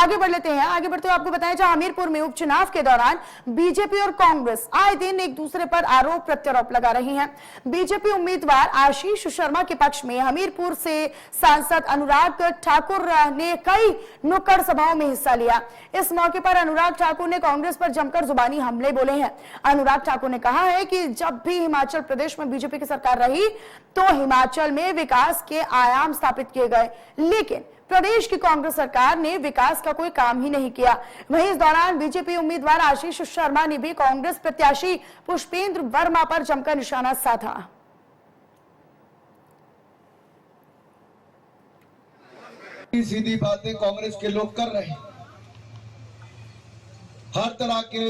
आगे बढ़ लेते हैं। आगे बढ़ते हुए आपको बताएं, जहां हमीरपुर में उपचुनाव के दौरान बीजेपी और कांग्रेस आए दिन एक दूसरे पर आरोप प्रत्यारोप लगा रही हैं। बीजेपी उम्मीदवार आशीष शर्मा के पक्ष में हमीरपुर से सांसद अनुराग ठाकुर ने कई नुक्कड़ सभाओं में हिस्सा लिया। इस मौके पर अनुराग ठाकुर ने कांग्रेस पर जमकर जुबानी हमले बोले हैं। अनुराग ठाकुर ने कहा है कि जब भी हिमाचल प्रदेश में बीजेपी की सरकार रही तो हिमाचल में विकास के आयाम स्थापित किए गए, लेकिन प्रदेश की कांग्रेस सरकार ने विकास का कोई काम ही नहीं किया। वहीं इस दौरान बीजेपी उम्मीदवार आशीष शर्मा ने भी कांग्रेस प्रत्याशी पुष्पेंद्र वर्मा पर जमकर निशाना साधा। सीधी बातें कांग्रेस के लोग कर रहे हैं, हर तरह के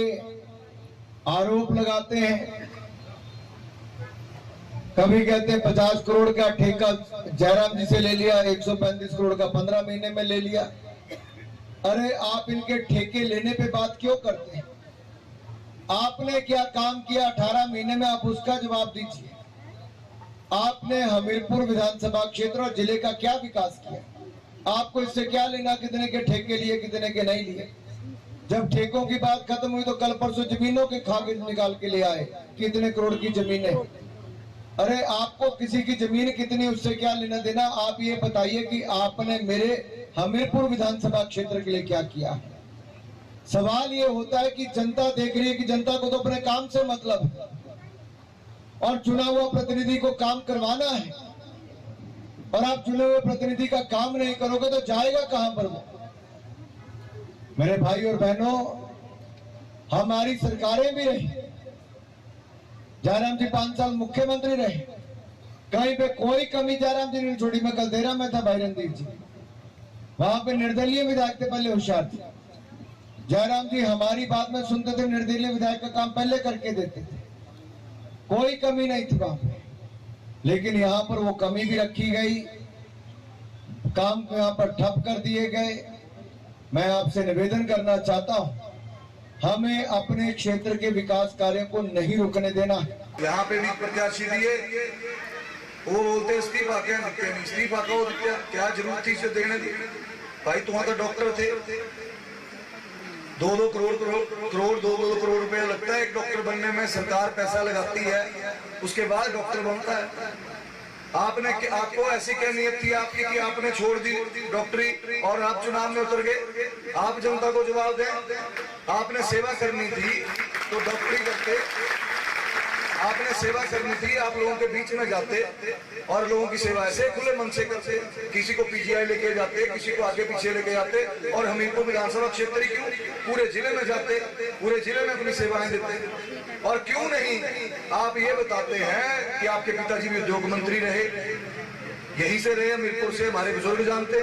आरोप लगाते हैं। कभी कहते हैं 50 करोड़ का ठेका जयराम जी से ले लिया, 135 करोड़ का 15 महीने में ले लिया। अरे आप इनके ठेके लेने पे बात क्यों करते हैं? आपने क्या काम किया 18 महीने में, आप उसका जवाब दीजिए। आपने हमीरपुर विधानसभा क्षेत्र और जिले का क्या विकास किया? आपको इससे क्या लेना कितने के ठेके लिए, कितने के नहीं लिए? जब ठेकों की बात खत्म हुई तो कल परसों जमीनों के कागज निकाल के ले आए, कितने करोड़ की जमीनें। अरे आपको किसी की जमीन कितनी, उससे क्या लेना देना? आप ये बताइए कि आपने मेरे हमीरपुर विधानसभा क्षेत्र के लिए क्या किया है। सवाल ये होता है कि जनता देख रही है कि जनता को तो अपने काम से मतलब है और चुना हुआ प्रतिनिधि को काम करवाना है, और आप चुने हुए प्रतिनिधि का काम नहीं करोगे तो जाएगा कहां पर वो? मेरे भाई और बहनों, हमारी सरकारें भी रही, जयराम जी 5 साल मुख्यमंत्री रहे, कहीं पे कोई कमी जयराम जी ने छोड़ी। मैं कल देरा में था भाई रणदीप जी, वहां पे निर्दलीय विधायक थे, पहले होशियार थे। जयराम जी हमारी बात में सुनते थे, निर्दलीय विधायक का काम पहले करके देते थे, कोई कमी नहीं थी वहां पे। लेकिन यहाँ पर वो कमी भी रखी गई, काम यहाँ पर ठप कर दिए गए। मैं आपसे निवेदन करना चाहता हूँ, हमें अपने क्षेत्र के विकास कार्यों को नहीं रुकने देना है। यहाँ पे भी प्रत्याशी दिए, वो बोलते इस्तीफा, क्या दिखते नहीं इस्तीफा को, क्या जरूरत थी इसे देने दी? भाई तुम तो डॉक्टर थे, 2-2 करोड़ रुपए लगता है एक डॉक्टर बनने में, सरकार पैसा लगाती है, उसके बाद डॉक्टर बनता है। आपको ऐसी क्या नियत थी आपकी कि आपने छोड़ दी डॉक्टरी और आप चुनाव में उतर गए? आप जनता को जवाब दें। आपने सेवा करनी थी तो डॉक्टरी करते, आपने सेवा करनी थी, आप लोगों के बीच में जाते और लोगों की सेवा ऐसे खुले मन से करते। किसी को पीजीआई लेके जाते, किसी को आगे पीछे लेके जाते, और हमीरपुर विधानसभा क्षेत्र क्यों पूरे जिले में जाते, पूरे जिले में अपनी सेवाएं देते। और क्यों नहीं आप ये बताते हैं कि आपके पिताजी भी उद्योग मंत्री रहे, यहीं से रहे, हमीरपुर से, हमारे बुजुर्ग जानते,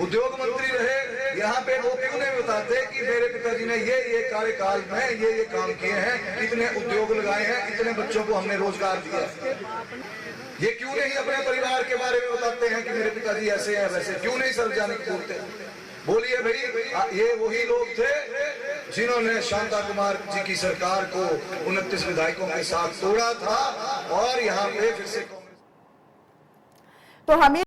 उद्योग मंत्री रहे। यहाँ पे वो क्यों नहीं बताते कि मेरे पिताजी ने ये कार्यकाल में ये काम किए हैं, कितने उद्योग लगाए हैं, कितने बच्चों को हमने रोजगार दिया। ये क्यों नहीं अपने परिवार के बारे में बताते हैं कि मेरे पिताजी ऐसे हैं वैसे? क्यों नहीं सार्वजनिक बोलते? बोलिए भाई, ये वही लोग थे जिन्होंने शांता कुमार जी की सरकार को 29 विधायकों के साथ तोड़ा था, और यहाँ पे फिर से तो हमें